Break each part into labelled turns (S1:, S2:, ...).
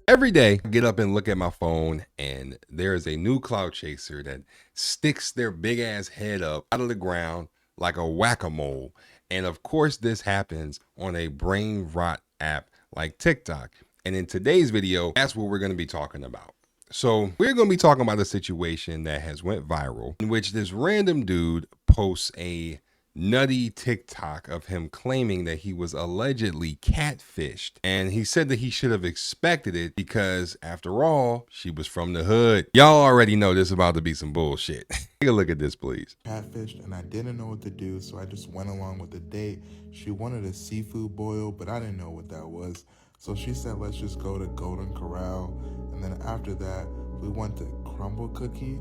S1: Every day, I get up and look at my phone, and there is a new cloud chaser that sticks their big ass head up out of the ground like a whack-a-mole. And of course, this happens on a brain rot app like TikTok. And in today's video, that's what we're going to be talking about. So we're going to be talking about a situation that has went viral in which this random dude posts a nutty TikTok of him claiming that he was allegedly catfished. And he said that he should have expected it because after all, she was from the hood. Y'all already know this is about to be some bullshit. Take a look at this, please.
S2: Catfished, and I didn't know what to do, so I just went along with the date. She wanted a seafood boil, but I didn't know what that was. So she said, let's just go to Golden Corral. And then after that, we went to Crumble Cookie.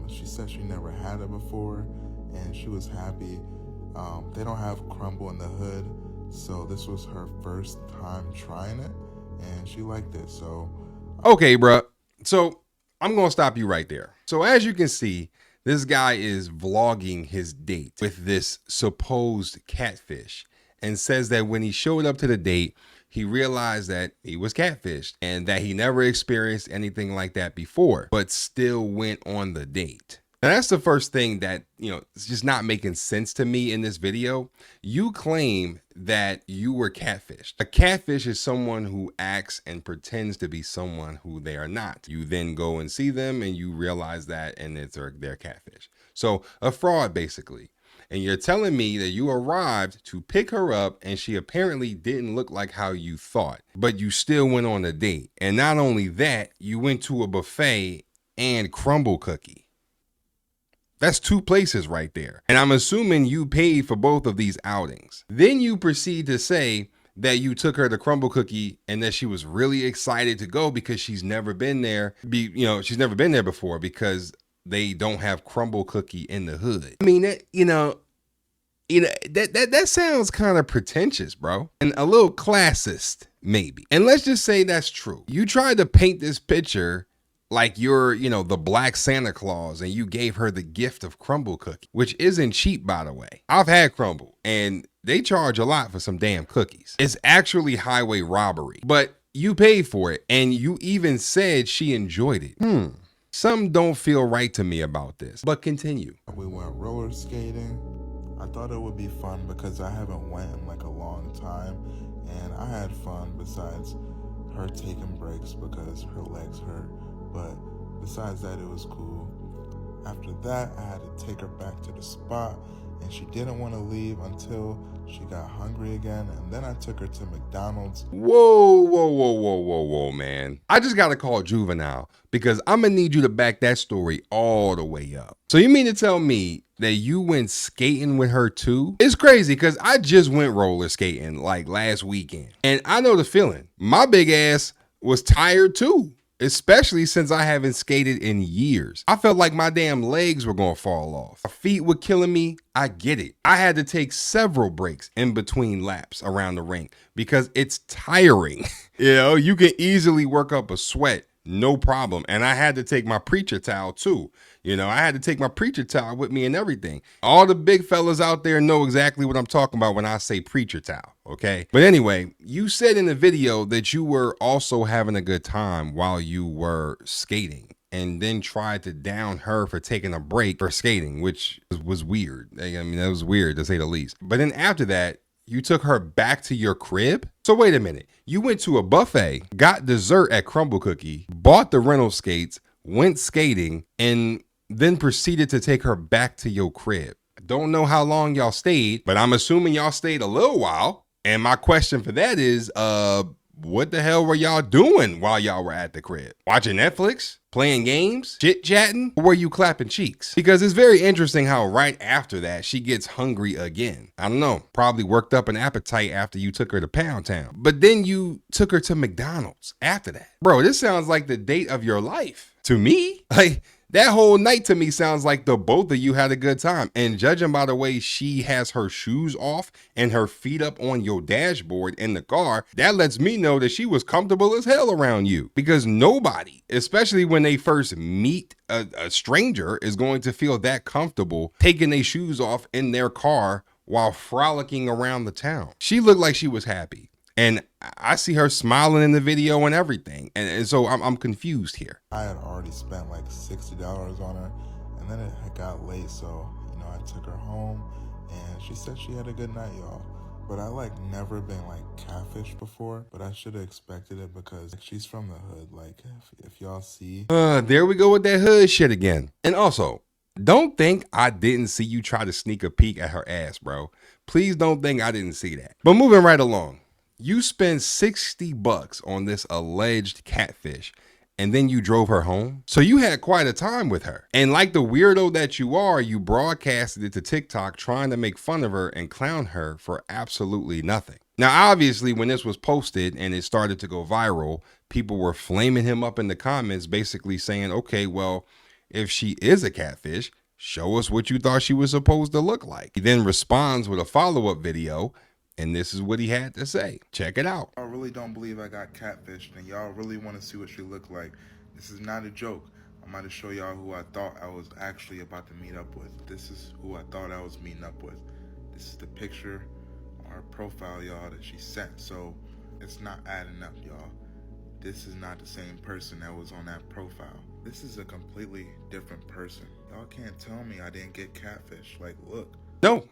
S2: She said she never had it before, and she was happy. They don't have crumble in the hood, so this was her first time trying it, and she liked it. So
S1: okay, bruh. So I'm gonna stop you right there. So as you can see, this guy is vlogging his date with this supposed catfish and says that when he showed up to the date, he realized that he was catfished and that he never experienced anything like that before, but still went on the date. Now that's the first thing that, it's just not making sense to me in this video. You claim that you were catfished. A catfish is someone who acts and pretends to be someone who they are not. You then go and see them and you realize that, and it's their catfish. So a fraud, basically. And you're telling me that you arrived to pick her up and she apparently didn't look like how you thought, but you still went on a date. And not only that, you went to a buffet and Crumble Cookie. That's two places right there. And I'm assuming you paid for both of these outings. Then you proceed to say that you took her to Crumble Cookie and that she was really excited to go because she's never been there. She's never been there before because they don't have Crumble Cookie in the hood. I mean, that sounds kind of pretentious, bro, and a little classist, maybe. And let's just say that's true. You tried to paint this picture like you're, the black Santa Claus, and you gave her the gift of Crumble Cookie, which isn't cheap, by the way. I've had Crumble, and they charge a lot for some damn cookies. It's actually highway robbery, but you paid for it, and you even said she enjoyed it. Some don't feel right to me about this, but continue.
S2: we went roller skating. I thought it would be fun because I haven't went in like a long time, and I had fun besides her taking breaks because her legs hurt. But besides that, it was cool. After that, I had to take her back to the spot, and she didn't want to leave until she got hungry again. And then I took her to McDonald's.
S1: Whoa, man. I just got to call Juvenile because I'm going to need you to back that story all the way up. So you mean to tell me that you went skating with her too? It's crazy because I just went roller skating like last weekend, and I know the feeling. My big ass was tired too, especially since I haven't skated in years. I felt like my damn legs were gonna fall off. My feet were killing me. I get it. I had to take several breaks in between laps around the rink because it's tiring. You can easily work up a sweat, no problem. And I had to take my preacher towel too. I had to take my preacher towel with me and everything. All the big fellas out there know exactly what I'm talking about when I say preacher towel, okay? But anyway, you said in the video that you were also having a good time while you were skating, and then tried to down her for taking a break for skating, which was weird. I mean, that was weird to say the least. But then after that, you took her back to your crib? So wait a minute. You went to a buffet, got dessert at Crumble Cookie, bought the rental skates, went skating, and then proceeded to take her back to your crib. I don't know how long y'all stayed, but I'm assuming y'all stayed a little while. And my question for that is, what the hell were y'all doing while y'all were at the crib? Watching Netflix? Playing games? Chit-chatting? Or were you clapping cheeks? Because it's very interesting how right after that, she gets hungry again. I don't know, probably worked up an appetite after you took her to Pound Town. But then you took her to McDonald's after that. Bro, this sounds like the date of your life. To me? That whole night to me sounds like the both of you had a good time. And judging by the way she has her shoes off and her feet up on your dashboard in the car, that lets me know that she was comfortable as hell around you. Because nobody, especially when they first meet a stranger, is going to feel that comfortable taking their shoes off in their car while frolicking around the town. She looked like she was happy. And I see her smiling in the video and everything. And so I'm confused here.
S2: I had already spent like $60 on her, and then it had got late, so I took her home, and she said she had a good night, y'all. But I like never been like catfished before, but I should have expected it because she's from the hood. Like if y'all see,
S1: There we go with that hood shit again. And also, don't think I didn't see you try to sneak a peek at her ass, bro. Please don't think I didn't see that. But moving right along, you spend $60 on this alleged catfish, and then you drove her home. So you had quite a time with her. And like the weirdo that you are, you broadcasted it to TikTok trying to make fun of her and clown her for absolutely nothing. Now, obviously, when this was posted and it started to go viral, people were flaming him up in the comments, basically saying, okay, well, if she is a catfish, show us what you thought she was supposed to look like. He then responds with a follow-up video, and this is what he had to say. Check it out.
S2: I really don't believe I got catfished, and y'all really want to see what she looked like. This is not a joke. I'm about to show y'all who I thought I was actually about to meet up with. This is who I thought I was meeting up with. This is the picture on her profile, y'all, that she sent. So it's not adding up, y'all. This is not the same person that was on that profile. This is a completely different person. Y'all can't tell me I didn't get catfished. Like, look.
S1: No,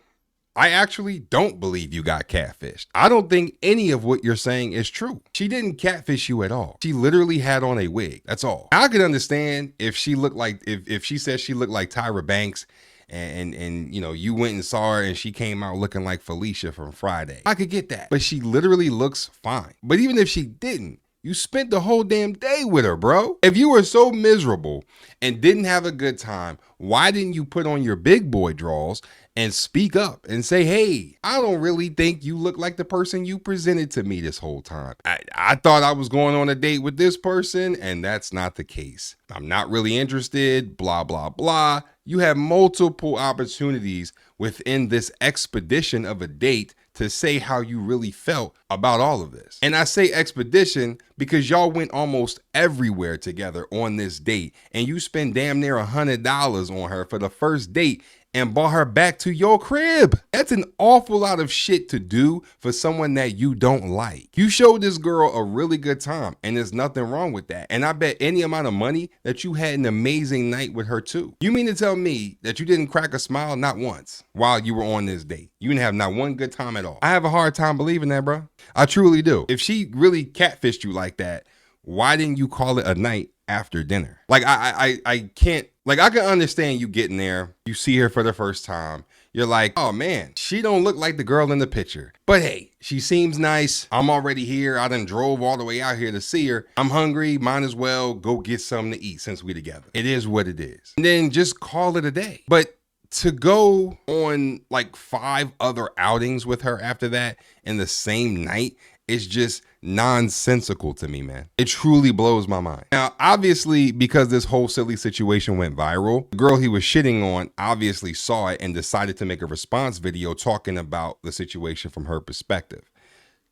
S1: I actually don't believe you got catfished. I don't think any of what you're saying is true. She didn't catfish you at all. She literally had on a wig. That's all. I could understand if she looked like, if she said she looked like Tyra Banks and you went and saw her and she came out looking like Felicia from Friday. I could get that. But she literally looks fine. But even if she didn't, you spent the whole damn day with her, bro. If you were so miserable and didn't have a good time, why didn't you put on your big boy draws and speak up and say, hey, I don't really think you look like the person you presented to me this whole time. I thought I was going on a date with this person, and that's not the case. I'm not really interested, blah, blah, blah. You have multiple opportunities within this expedition of a date to say how you really felt about all of this. And I say expedition because y'all went almost everywhere together on this date, and you spent damn near $100 on her for the first date and brought her back to your crib. That's an awful lot of shit to do for someone that you don't like. You showed this girl a really good time, and there's nothing wrong with that. And I bet any amount of money that you had an amazing night with her too. You mean to tell me that you didn't crack a smile not once while you were on this date? You didn't have not one good time at all. I have a hard time believing that, bro. I truly do. If she really catfished you like that, why didn't you call it a night after dinner? Like, I can't, like, I can understand you getting there, you see her for the first time, you're like, oh man, she don't look like the girl in the picture, but hey, she seems nice, I'm already here, I done drove all the way out here to see her, I'm hungry, might as well go get something to eat since we together. It is what it is. And then just call it a day. But to go on like 5 other outings with her after that in the same night, it's just nonsensical to me, man. It truly blows my mind. Now, obviously, because this whole silly situation went viral, the girl he was shitting on obviously saw it and decided to make a response video talking about the situation from her perspective.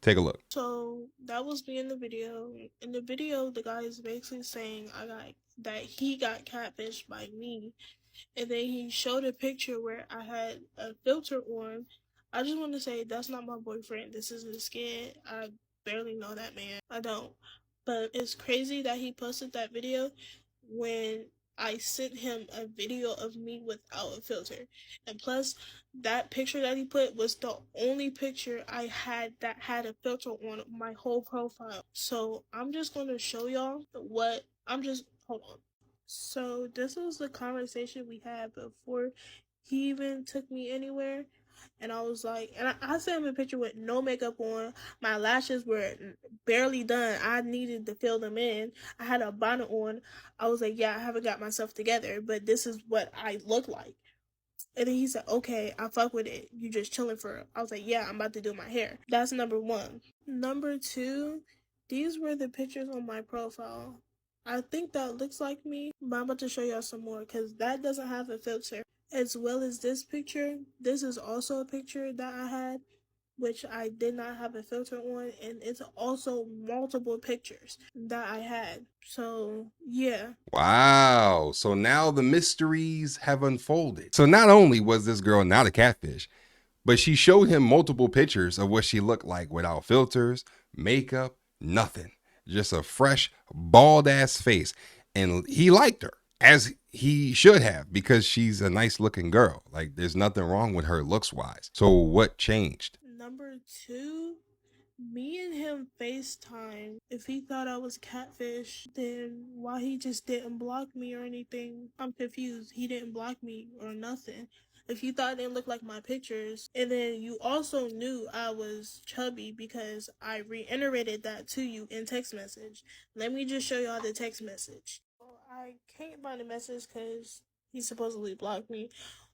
S1: Take a look.
S3: So that was me in the video. In the video, the guy is basically saying that he got catfished by me. And then he showed a picture where I had a filter on. I just want to say that's not my boyfriend. This isn't a skit. I barely know that man. I don't. But it's crazy that he posted that video when I sent him a video of me without a filter. And plus, that picture that he put was the only picture I had that had a filter on my whole profile. So I'm just going to show y'all hold on. So this was the conversation we had before he even took me anywhere. And I was like, and I sent him a picture with no makeup on. My lashes were barely done. I needed to fill them in. I had a bonnet on. I was like, yeah, I haven't got myself together, but this is what I look like. And then he said, okay, I fuck with it. You just chilling for it. I was like, yeah, I'm about to do my hair. That's number 1. Number 2, these were the pictures on my profile. I think that looks like me, but I'm about to show y'all some more because that doesn't have a filter. As well as this picture, this is also a picture that I had, which I did not have a filter on, and it's also multiple pictures that I had. So, yeah.
S1: Wow. So now the mysteries have unfolded. So not only was this girl not a catfish, But she showed him multiple pictures of what she looked like without filters, makeup, nothing. Just a fresh, bald ass face. And he liked her, as he should have, because she's a nice looking girl. Like, there's nothing wrong with her looks wise. So what changed?
S3: Number two, me and him FaceTime. If he thought I was Catfish, then why he just didn't block me or anything? I'm confused. He didn't block me or nothing. If you thought it didn't look like my pictures, and then you also knew I was chubby because I reiterated that to you in text message. Let me just show y'all the text message. Well, I can't find the message because he supposedly blocked me,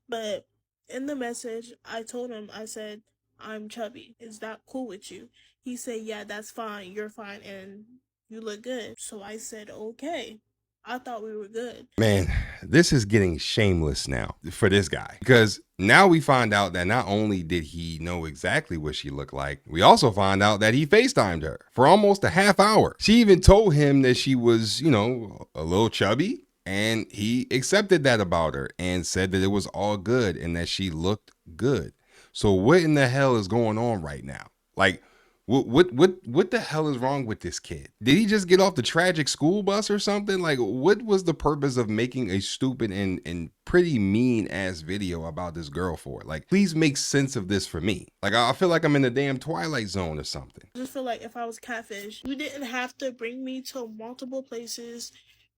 S3: but in the message, I told him, I said, I'm chubby. Is that cool with you? He said, yeah, that's fine. You're fine. And you look good. So I said, okay. I thought we were good.
S1: Man, this is getting shameless now for this guy, because now we find out that not only did he know exactly what she looked like, we also find out that he FaceTimed her for almost a half hour. She even told him that she was, you know, a little chubby, and he accepted that about her and said that it was all good and that she looked good. So what in the hell is going on right now? Like, what the hell is wrong with this kid? Did he just get off the tragic school bus or something? Like, what was the purpose of making a stupid and pretty mean ass video about this girl for? Like, please make sense of this for me. Like, I feel like I'm in the damn Twilight Zone or something.
S3: I just feel like if I was Catfish, you didn't have to bring me to multiple places.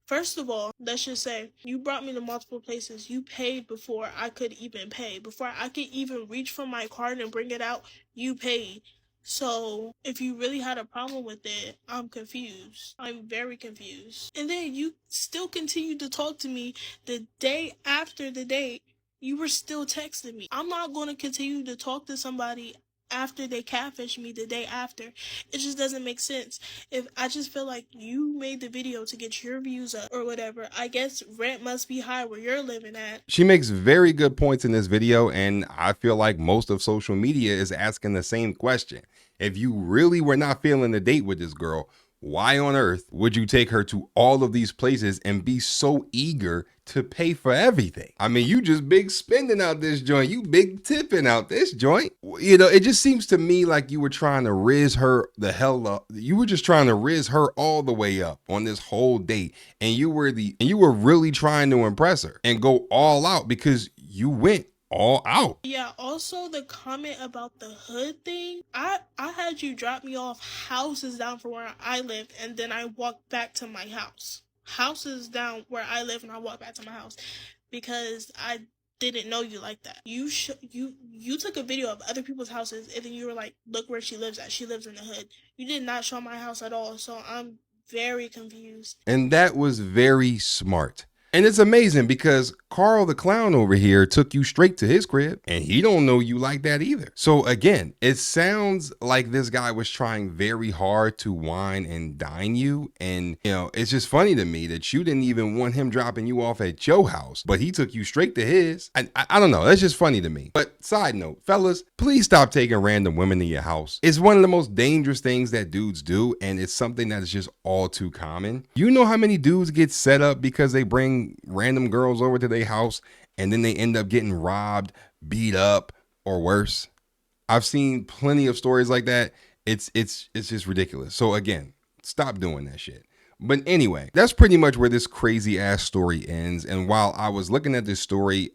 S3: First of all, let's just say you brought me to multiple places. You paid before I could even pay. Before I could even reach for my card and bring it out, you paid. So if you really had a problem with it, I'm confused. I'm very confused. And then you still continued to talk to me the day after the date. You were still texting me. I'm not going to continue to talk to somebody after they catfish me the day after. It just doesn't make sense. If I just feel like you made the video to get your views up or whatever, I guess rent must be high where you're living at.
S1: She makes very good points in this video, and I feel like most of social media is asking the same question. If you really were not feeling the date with this girl, why on earth would you take her to all of these places and be so eager to pay for everything? I mean, you just big spending out this joint. You big tipping out this joint. You know, it just seems to me like you were trying to riz her the hell up. You were just trying to riz her all the way up on this whole date. And you were really trying to impress her and go all out because you went all out.
S3: Yeah, also the comment about the hood thing. I had you drop me off houses down from where I live, and then I walked back to my house. Houses down where I live, and I walked back to my house because I didn't know you like that. You took a video of other people's houses, and then you were like, look where she lives at. She lives in the hood. You did not show my house at all, so I'm very confused.
S1: And that was very smart. And it's amazing because Carl the clown over here took you straight to his crib, and he don't know you like that either. So again, it sounds like this guy was trying very hard to wine and dine you. And you know, it's just funny to me that you didn't even want him dropping you off at your house, but he took you straight to his. I don't know. That's just funny to me. But side note, fellas, please stop taking random women to your house. It's one of the most dangerous things that dudes do, and it's something that is just all too common. You know how many dudes get set up because they bring random girls over to their house and then they end up getting robbed, beat up, or worse? I've seen plenty of stories like that. It's just ridiculous. So again, stop doing that shit. But anyway, that's pretty much where this crazy ass story ends. And while I was looking at this story,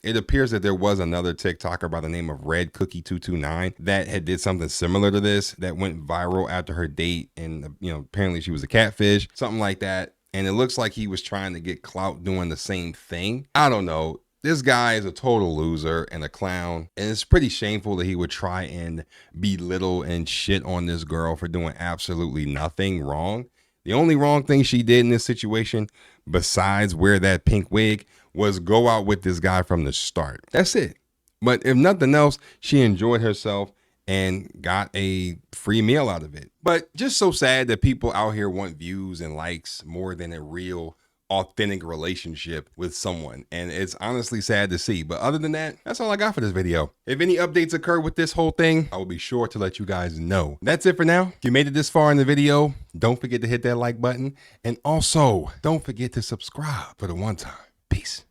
S1: it appears that there was another TikToker by the name of Red Cookie 229 that had did something similar to this that went viral after her date. And you know, apparently she was a catfish, something like that. And it looks like he was trying to get clout doing the same thing. I don't know. This guy is a total loser and a clown. And it's pretty shameful that he would try and belittle and shit on this girl for doing absolutely nothing wrong. The only wrong thing she did in this situation, besides wear that pink wig, was go out with this guy from the start. That's it. But if nothing else, she enjoyed herself and got a free meal out of it. But just so sad that people out here want views and likes more than a real, authentic relationship with someone. And it's honestly sad to see. But other than that, that's all I got for this video. If any updates occur with this whole thing, I will be sure to let you guys know. That's it for now. If you made it this far in the video, don't forget to hit that like button. And also, don't forget to subscribe for the one time. Peace.